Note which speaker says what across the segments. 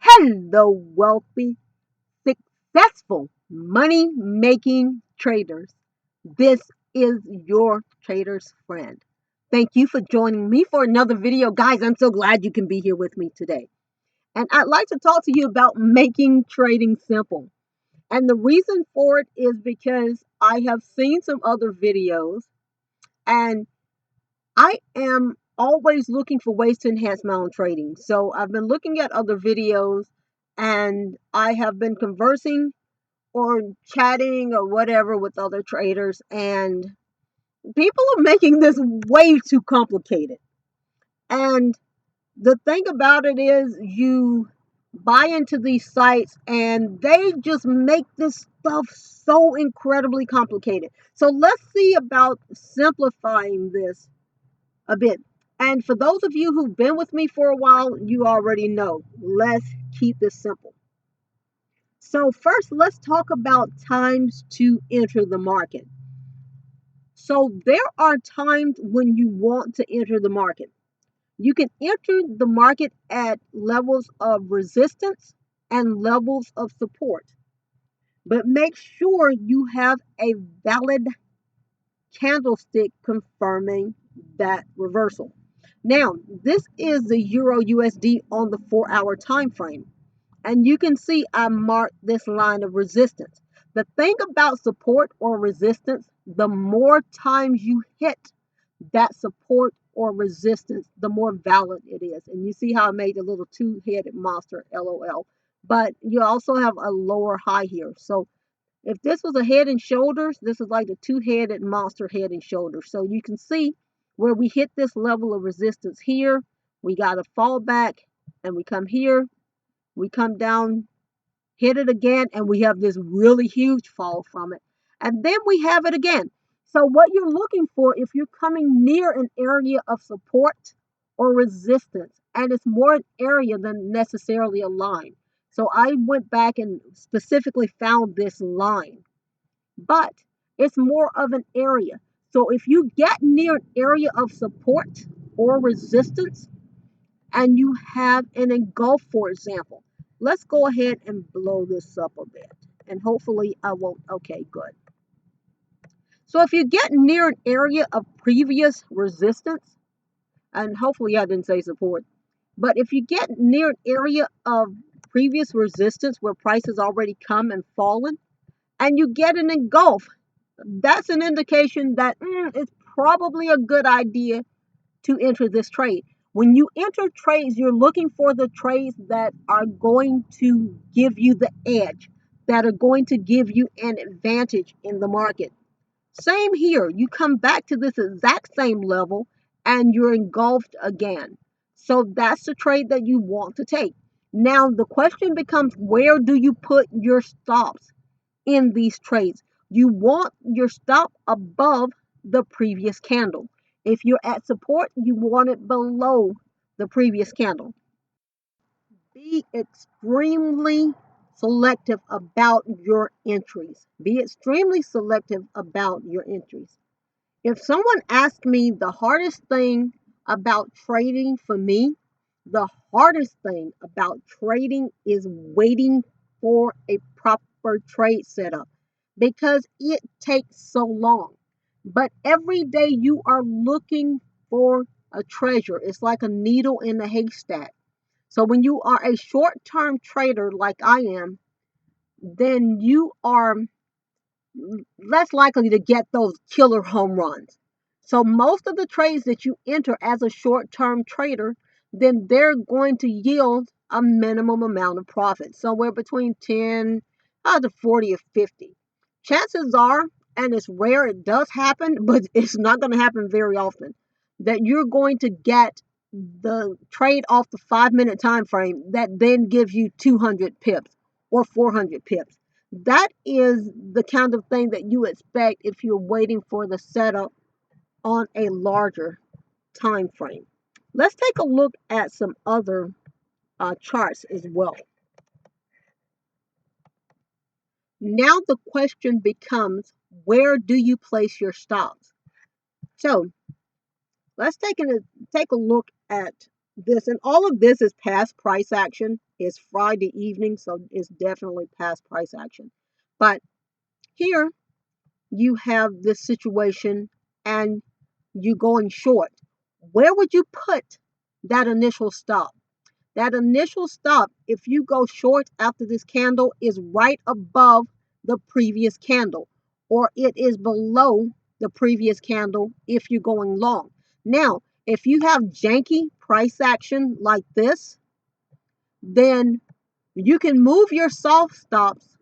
Speaker 1: Hello, wealthy, successful, money making traders. This is your trader's friend. Thank you for joining me for another video. Guys, I'm so glad you can be here with me today. And I'd like to talk to you about making trading simple. And the reason for it is because I have seen some other videos and I am always looking for ways to enhance my own trading. So I've been looking at other videos and I have been conversing or chatting or whatever with other traders, and people are making this way too complicated. And the thing about it is, you buy into these sites and they just make this stuff so incredibly complicated. So let's see about simplifying this a bit. And for those of you who've been with me for a while, you already know. Let's keep this simple. So first, let's talk about times to enter the market. So there are times when you want to enter the market. You can enter the market at levels of resistance and levels of support, but make sure you have a valid candlestick confirming that reversal. Now, this is the Euro USD on the 4-hour time frame. And you can see I marked this line of resistance. The thing about support or resistance, the more times you hit that support or resistance, the more valid it is. And you see how I made a little two-headed monster, LOL. But you also have a lower high here. So if this was a head and shoulders, this is like a two-headed monster head and shoulders. So you can see where we hit this level of resistance here, we got to fall back and we come here, we come down, hit it again, and we have this really huge fall from it. And then we have it again. So what you're looking for, if you're coming near an area of support or resistance, and it's more an area than necessarily a line. So I went back and specifically found this line, but it's more of an area. So if you get near an area of support or resistance, and you have an engulf, for example. Let's go ahead and blow this up a bit. And hopefully I won't. Okay, good. So if you get near an area of previous resistance, and hopefully I didn't say support, but if you get near an area of previous resistance where price has already come and fallen, and you get an engulf, that's an indication that it's probably a good idea to enter this trade. When you enter trades, you're looking for the trades that are going to give you the edge, that are going to give you an advantage in the market. Same here. You come back to this exact same level and you're engulfed again. So that's the trade that you want to take. Now, the question becomes, where do you put your stops in these trades? You want your stop above the previous candle. If you're at support, you want it below the previous candle. Be extremely selective about your entries. Be extremely selective about your entries. If someone asks me the hardest thing about trading for me, the hardest thing about trading is waiting for a proper trade setup because it takes so long. But every day you are looking for a treasure. It's like a needle in a haystack. So when you are a short-term trader like I am, then you are less likely to get those killer home runs. So most of the trades that you enter as a short-term trader, then they're going to yield a minimum amount of profit, somewhere between 10 to 40 or 50. Chances are, and it's rare it does happen, but it's not going to happen very often, that you're going to get the trade off the 5-minute time frame that then gives you 200 pips or 400 pips. That is the kind of thing that you expect if you're waiting for the setup on a larger time frame. Let's take a look at some other charts as well. Now the question becomes, where do you place your stops? So let's take a look at This and all of this is past price action. It's Friday evening, so it's definitely past price action. But here you have this situation and you going short. Where would you put that initial stop? That initial stop, if you go short after this candle, is right above the previous candle, or it is below the previous candle if you're going long. Now, if you have janky price action like this, then you can move your soft stops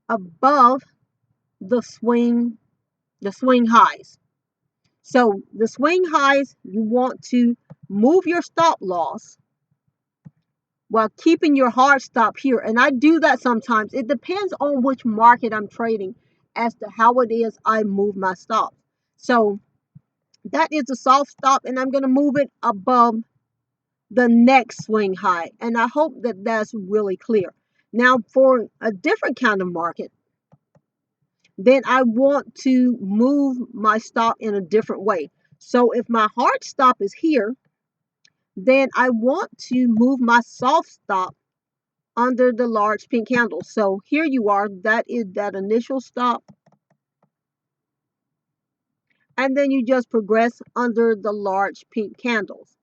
Speaker 1: above the swing highs. So the swing highs, you want to move your stop loss while keeping your hard stop here. And I do that sometimes. It depends on which market I'm trading as to how it is I move my stop. So that is a soft stop, and I'm going to move it above the next swing high. And I hope that that's really clear. Now, for a different kind of market, then I want to move my stop in a different way. So if my hard stop is here, then I want to move my soft stop under the large pink candle. So here you are, that is that initial stop. And then you just progress under the large pink candles.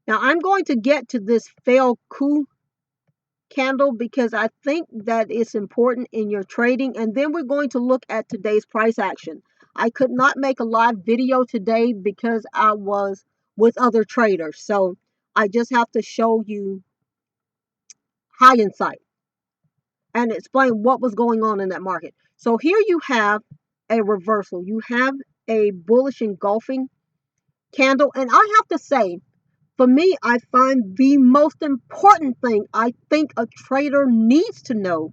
Speaker 1: Now I'm going to get to this fail coup candle because I think that it's important in your trading. And then we're going to look at today's price action. I could not make a live video today because I was with other traders. So I just have to show you high insight and explain what was going on in that market. So here you have a reversal. You have a bullish engulfing candle. And I have to say, for me, I find the most important thing I think a trader needs to know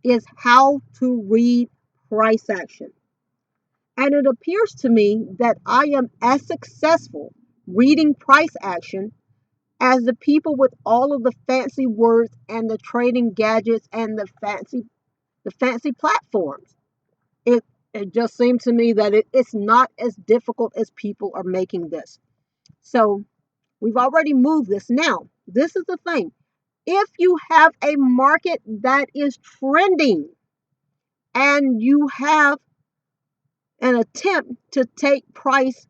Speaker 1: is how to read price action. And it appears to me that I am as successful reading price action as the people with all of the fancy words and the trading gadgets and the fancy platforms. It it just seems to me that it's not as difficult as people are making this. So we've already moved this. Now, this is the thing. If you have a market that is trending and you have an attempt to take price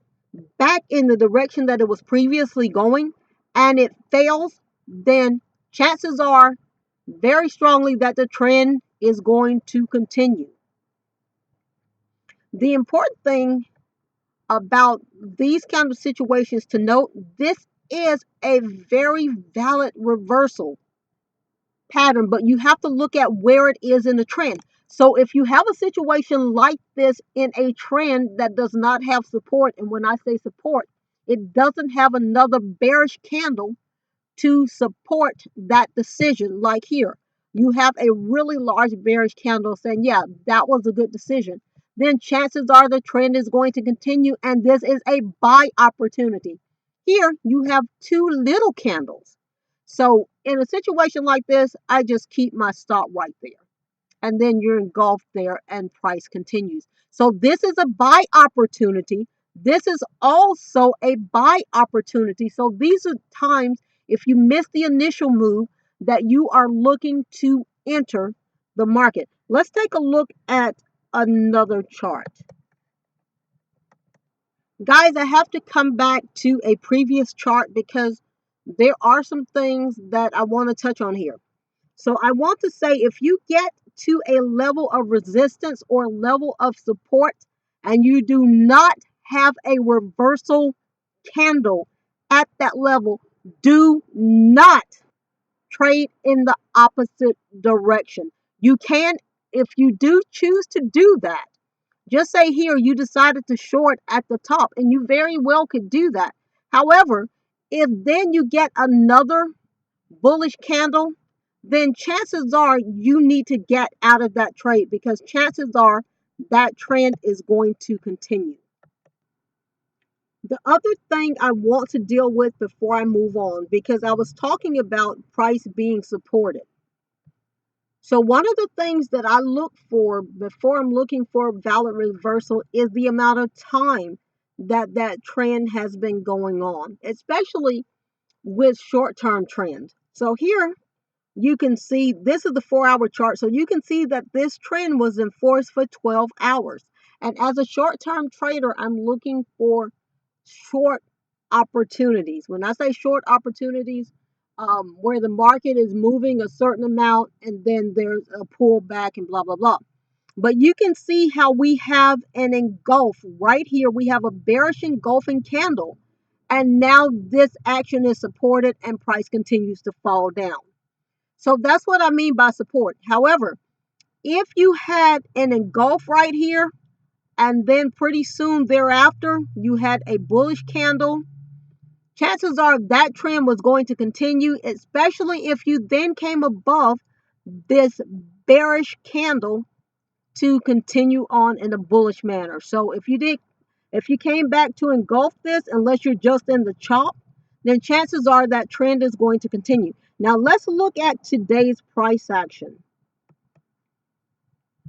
Speaker 1: back in the direction that it was previously going and it fails, then chances are very strongly that the trend is going to continue. The important thing about these kind of situations to note, this is a very valid reversal pattern, but you have to look at where it is in the trend. So if you have a situation like this in a trend that does not have support, and when I say support, it doesn't have another bearish candle to support that decision, like here. You have a really large bearish candle saying, yeah, that was a good decision. Then chances are the trend is going to continue, and this is a buy opportunity. Here, you have two little candles. So in a situation like this, I just keep my stop right there. And then you're engulfed there and price continues. So this is a buy opportunity. This is also a buy opportunity. So these are times, if you miss the initial move, that you are looking to enter the market. Let's take a look at another chart. Guys, I have to come back to a previous chart because there are some things that I want to touch on here. So I want to say, if you get to a level of resistance or level of support and you do not have a reversal candle at that level, do not trade in the opposite direction. You can, if you do choose to do that, just say here you decided to short at the top, and you very well could do that. However, if then you get another bullish candle, then chances are you need to get out of that trade because chances are that trend is going to continue. The other thing I want to deal with before I move on, because I was talking about price being supported. So one of the things that I look for before I'm looking for a valid reversal is the amount of time that that trend has been going on, especially with short-term trends. So here you can see this is the 4-hour chart. So you can see that this trend was in force for 12 hours. And as a short-term trader, I'm looking for short opportunities. When I say short opportunities, where the market is moving a certain amount and then there's a pullback and blah, blah, blah. But you can see how we have an engulf right here. We have a bearish engulfing candle. And now this action is supported and price continues to fall down. So that's what I mean by support. However, if you had an engulf right here and then pretty soon thereafter you had a bullish candle, chances are that trend was going to continue, especially if you then came above this bearish candle to continue on in a bullish manner. So if you came back to engulf this, unless you're just in the chop, then chances are that trend is going to continue. Now let's look at today's price action.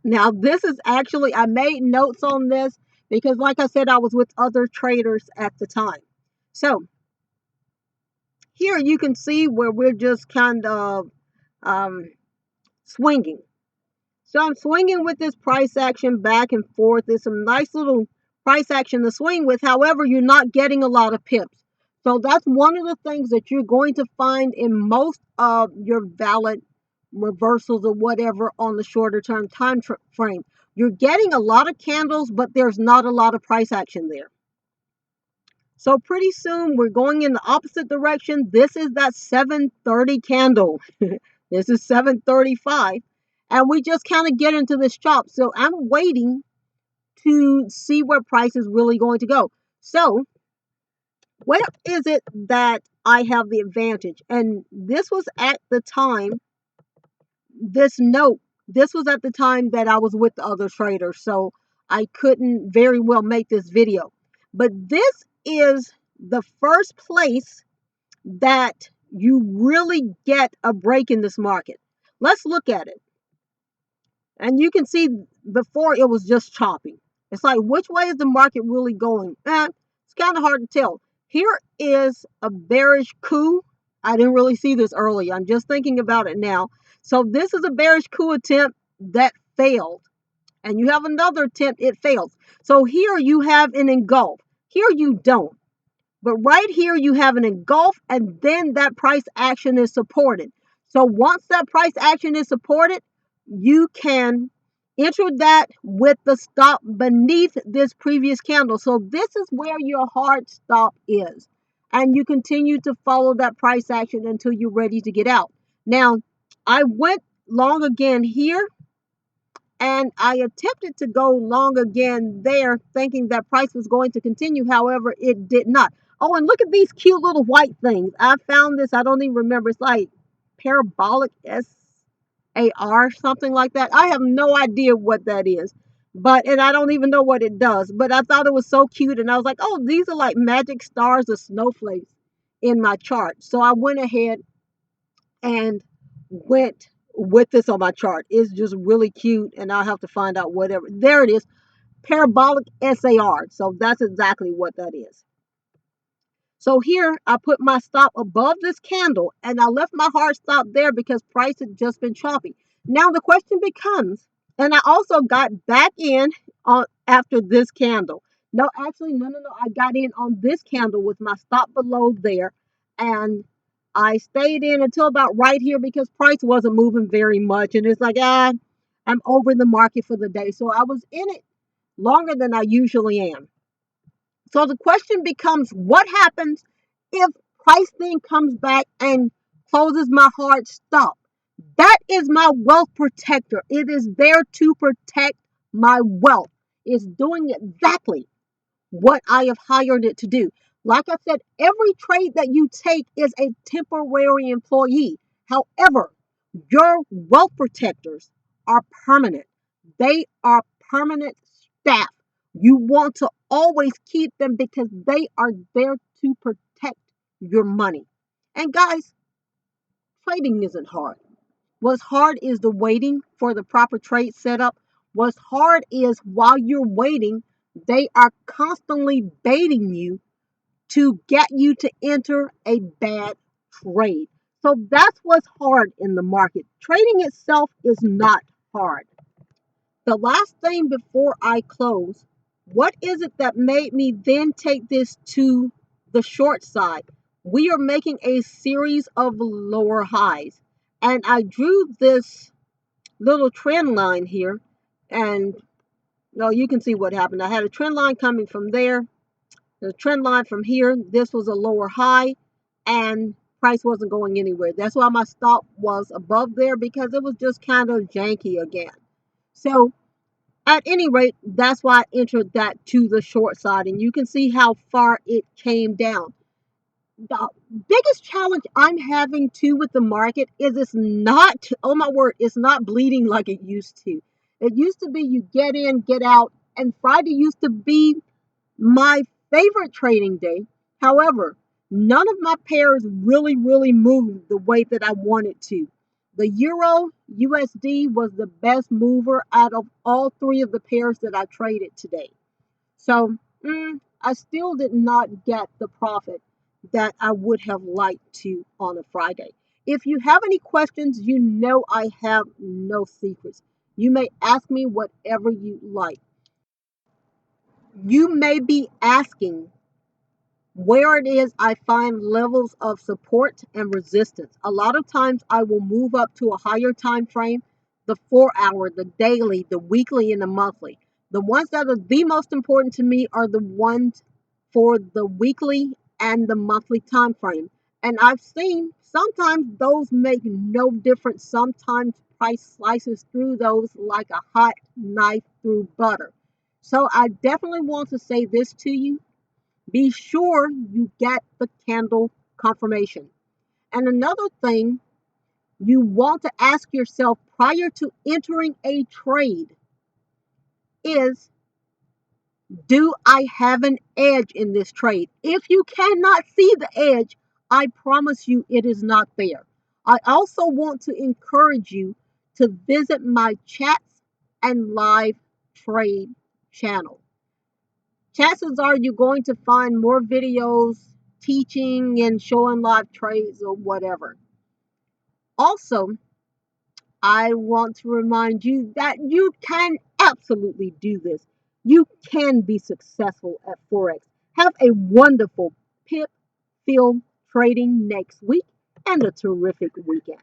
Speaker 1: Now this is actually, I made notes on this because like I said, I was with other traders at the time. So here you can see where we're just kind of swinging. So I'm swinging with this price action back and forth. There's some nice little price action to swing with. However, you're not getting a lot of pips. So that's one of the things that you're going to find in most of your valid reversals or whatever on the shorter term time frame. You're getting a lot of candles, but there's not a lot of price action there. So pretty soon we're going in the opposite direction. This is that 730 candle. This is 735. And we just kind of get into this chop. So I'm waiting to see where price is really going to go. So where is it that I have the advantage? And this was at the time, this was at the time that I was with the other traders. So I couldn't very well make this video. But this is the first place that you really get a break in this market. Let's look at it. And you can see before it was just choppy. It's like, which way is the market really going? It's kind of hard to tell. Here is a bearish coup. I didn't really see this early. I'm just thinking about it now. So this is a bearish coup attempt that failed. And you have another attempt, it fails. So here you have an engulf. Here you don't. But right here you have an engulf and then that price action is supported. So once that price action is supported, you can enter that with the stop beneath this previous candle. So this is where your hard stop is. And you continue to follow that price action until you're ready to get out. Now, I went long again here. And I attempted to go long again there, thinking that price was going to continue. However, it did not. Oh, and look at these cute little white things. I found this. I don't even remember. It's like parabolic SAR, something like that. I have no idea what that is. And I don't even know what it does. But I thought it was so cute. And I was like, oh, these are like magic stars or snowflakes in my chart. So I went ahead and went with this on my chart. It's just really cute, and I'll have to find out whatever. There it is, parabolic SAR. So that's exactly what that is. So here I put my stop above this candle, and I left my hard stop there because price had just been choppy. Now the question becomes, and I also got back in on after this candle. No, actually, no. I got in on this candle with my stop below there, and I stayed in until about right here because price wasn't moving very much. And it's like, I'm over the market for the day. So I was in it longer than I usually am. So the question becomes, what happens if price then comes back and closes my hard stop? That is my wealth protector. It is there to protect my wealth. It's doing exactly what I have hired it to do. Like I said, every trade that you take is a temporary employee. However, your wealth protectors are permanent. They are permanent staff. You want to always keep them because they are there to protect your money. And guys, trading isn't hard. What's hard is the waiting for the proper trade setup. What's hard is while you're waiting, they are constantly baiting you to get you to enter a bad trade. So that's what's hard in the market. Trading itself is not hard. The last thing before I close, what is it that made me then take this to the short side? We are making a series of lower highs. And I drew this little trend line here. And no, you can see what happened. I had a trend line coming from there, the trend line from here. This was a lower high, and price wasn't going anywhere. That's why my stop was above there, because it was just kind of janky again. So at any rate, that's why I entered that to the short side, and you can see how far it came down. The biggest challenge I'm having too with the market is it's not, oh my word, it's not bleeding like it used to. It used to be you get in, get out, and Friday used to be my favorite trading day. However, none of my pairs really moved the way that I wanted to. The Euro USD was the best mover out of all three of the pairs that I traded today. So I still did not get the profit that I would have liked to on a Friday. If you have any questions, you know I have no secrets. You may ask me whatever you like. You may be asking where it is I find levels of support and resistance. A lot of times I will move up to a higher time frame, the 4 hour, the daily, the weekly, and the monthly. The ones that are the most important to me are the ones for the weekly and the monthly time frame. And I've seen sometimes those make no difference. Sometimes price slices through those like a hot knife through butter. So I definitely want to say this to you: be sure you get the candle confirmation. And another thing you want to ask yourself prior to entering a trade is, do I have an edge in this trade? If you cannot see the edge, I promise you it is not there. I also want to encourage you to visit my chats and live trade channel. Chances are you're going to find more videos teaching and showing live trades or whatever. Also, I want to remind you that you can absolutely do this. You can be successful at Forex. Have a wonderful pip filled trading next week and a terrific weekend.